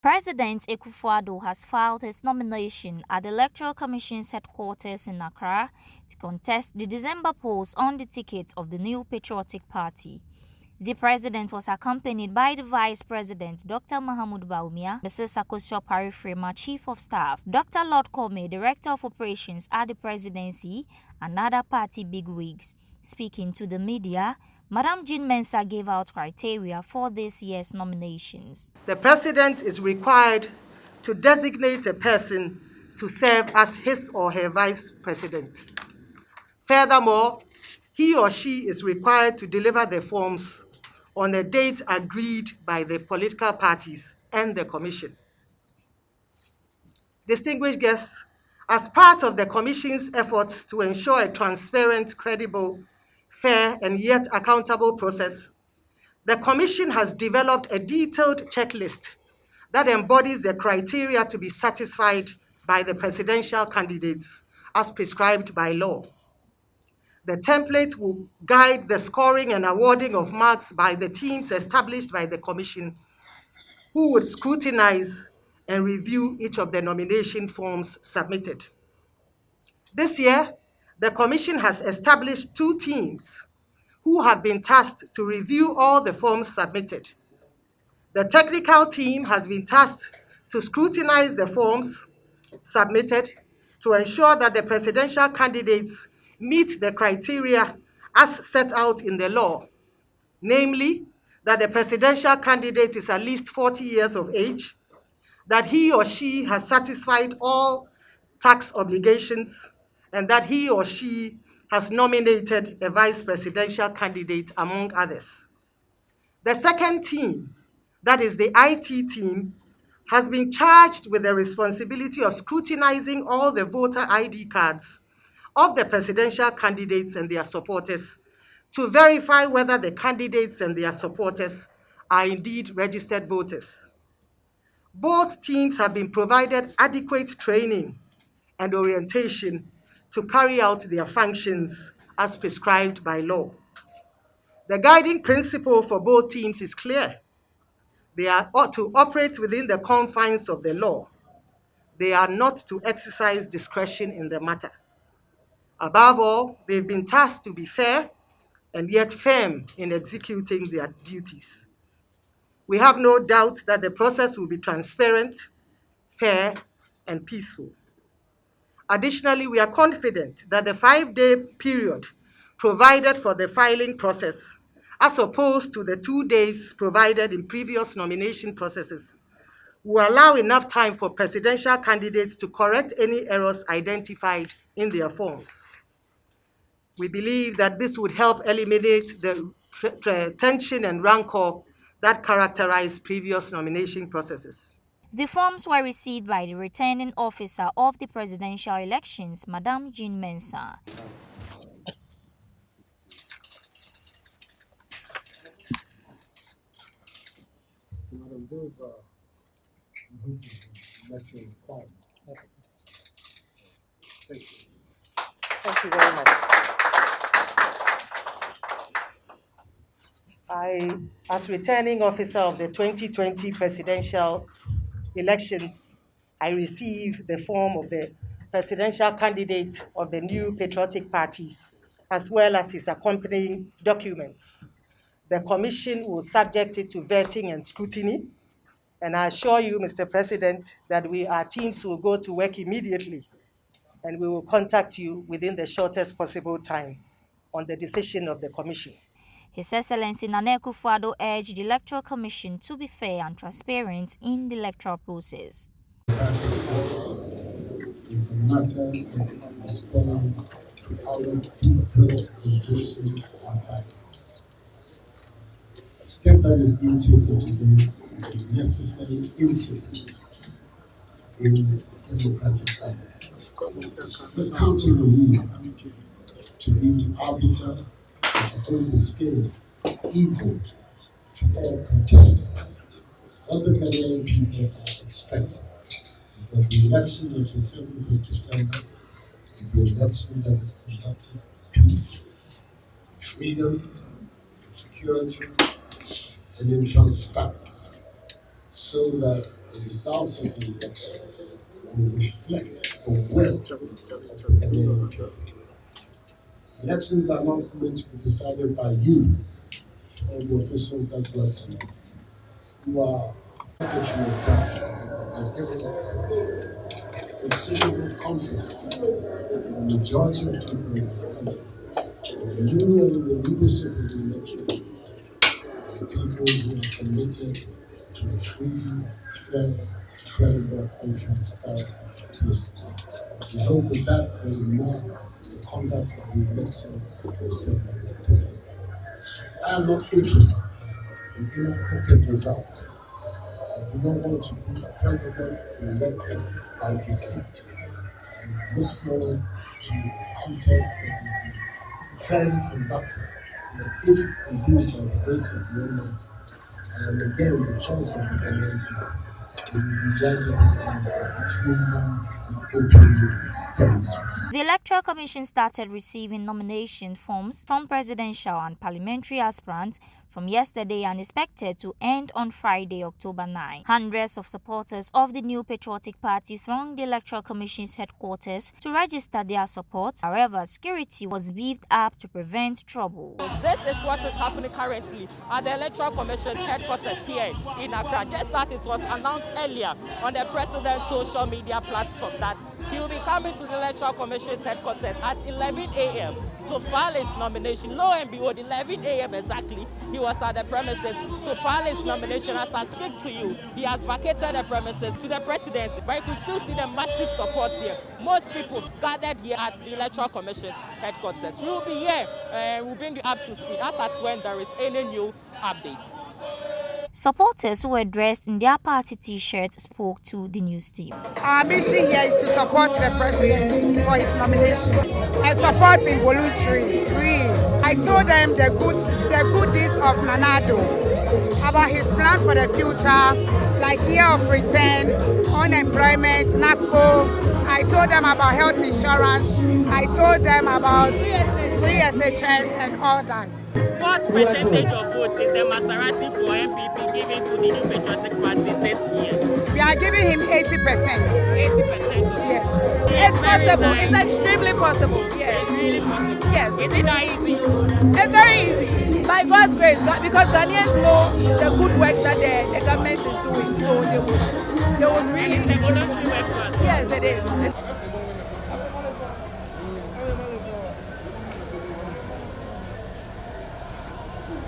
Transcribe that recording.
President Akufo-Addo has filed his nomination at the Electoral Commission's headquarters in Accra to contest the December polls on the ticket of the new Patriotic Party. The president was accompanied by the Vice President, Dr. Mahamudu Bawumia, Mrs. Akosua Parifrema, Chief of Staff, Dr. Lord Kome, Director of Operations at the Presidency, and other party bigwigs. Speaking to the media, Madam Jean Mensa gave out criteria for this year's nominations. The president is required to designate a person to serve as his or her vice president. Furthermore, he or she is required to deliver the forms on a date agreed by the political parties and the commission. Distinguished guests, as part of the commission's efforts to ensure a transparent, credible, fair, and yet accountable process, the commission has developed a detailed checklist that embodies the criteria to be satisfied by the presidential candidates as prescribed by law. The template will guide the scoring and awarding of marks by the teams established by the commission, who would scrutinize and review each of the nomination forms submitted. This year, the commission has established 2 teams who have been tasked to review all the forms submitted. The technical team has been tasked to scrutinize the forms submitted to ensure that the presidential candidates meet the criteria as set out in the law, namely, that the presidential candidate is at least 40 years of age, that he or she has satisfied all tax obligations, and that he or she has nominated a vice presidential candidate, among others. The second team, that is the IT team, has been charged with the responsibility of scrutinizing all the voter ID cards of the presidential candidates and their supporters to verify whether the candidates and their supporters are indeed registered voters. Both teams have been provided adequate training and orientation to carry out their functions as prescribed by law. The guiding principle for both teams is clear. They are to operate within the confines of the law. They are not to exercise discretion in the matter. Above all, they've been tasked to be fair and yet firm in executing their duties. We have no doubt that the process will be transparent, fair, and peaceful. Additionally, we are confident that the 5-day period provided for the filing process, as opposed to the 2 days provided in previous nomination processes, will allow enough time for presidential candidates to correct any errors identified in their forms. We believe that this would help eliminate the tension and rancor that characterized previous nomination processes. The forms were received by the returning officer of the presidential elections, Madam Jean Mensa. So, Madam, those are election requirements. Thank you. Thank you very much. As returning officer of the 2020 presidential elections, I received the form of the presidential candidate of the new Patriotic Party, as well as his accompanying documents. The commission will subject it to vetting and scrutiny, and I assure you, Mr. President, that our teams will go to work immediately, and we will contact you within the shortest possible time on the decision of the commission. His Excellency Nana Akufo-Addo urged the Electoral Commission to be fair and transparent in the electoral process. The party system is a matter that responds to our deepest convictions and values. The step that is being taken today is a necessary incident in democratic process. We're counting on you to be the arbiter and to hold the scale even to all contestants. What the Ghanaian people are expecting is that the election of the 7th of December will be an election that is conducted in peace, freedom, security, and in transparency, so that the results of the election will reflect the will of the Ghanaian people. Elections are not meant to be decided by you or the officials that work for you. You are what you have done has given considerable confidence in the majority of people in the country. You and the leadership of the electoral commission are people who are committed to a free, fair, credible, and transparent process. We hope that that will mark the conduct of the elections we participate. I am not interested in any crooked results. I do not want to be a president elected by deceit and look forward to a contest that will be fairly conducted so that if indeed by the grace of the Almighty I am again the choice of the Ghanaian people, it will be recognized as freely and openly demonstrated. The Electoral Commission started receiving nomination forms from presidential and parliamentary aspirants from yesterday and expected to end on Friday, October 9. Hundreds of supporters of the new Patriotic Party thronged the Electoral Commission's headquarters to register their support. However, security was beefed up to prevent trouble. This is what is happening currently at the Electoral Commission's headquarters here in Accra, just as it was announced earlier on the President's social media platform that he will be coming to the Electoral Commission's headquarters at 11 a.m. to file his nomination. Lo and behold, 11 a.m. exactly, he was at the premises to file his nomination. As I speak to you, he has vacated the premises to the presidency, but you can still see the massive support here. Most people gathered here at the Electoral Commission's headquarters. We will be here and we'll bring you up to speed as at when there is any new updates. Supporters who were dressed in their party t-shirts spoke to the news team. Our mission here is to support the president for his nomination and support him voluntary, free. I told them the goodies of Addo, about his plans for the future, like year of return, unemployment, NAPCO. I told them about health insurance. I told them about free SHS and all that. What percentage of votes is the Maserati for MPP giving to the new Patriotic Party this year? We are giving him 80%. 80%? Yes. It's possible. It's extremely possible. Yes. It's really possible. Yes. Is it that easy? It's very easy. By God's grace, because Ghanaians know the good work that the government is doing, so they would really. And it's a voluntary work to us. Yes, it is.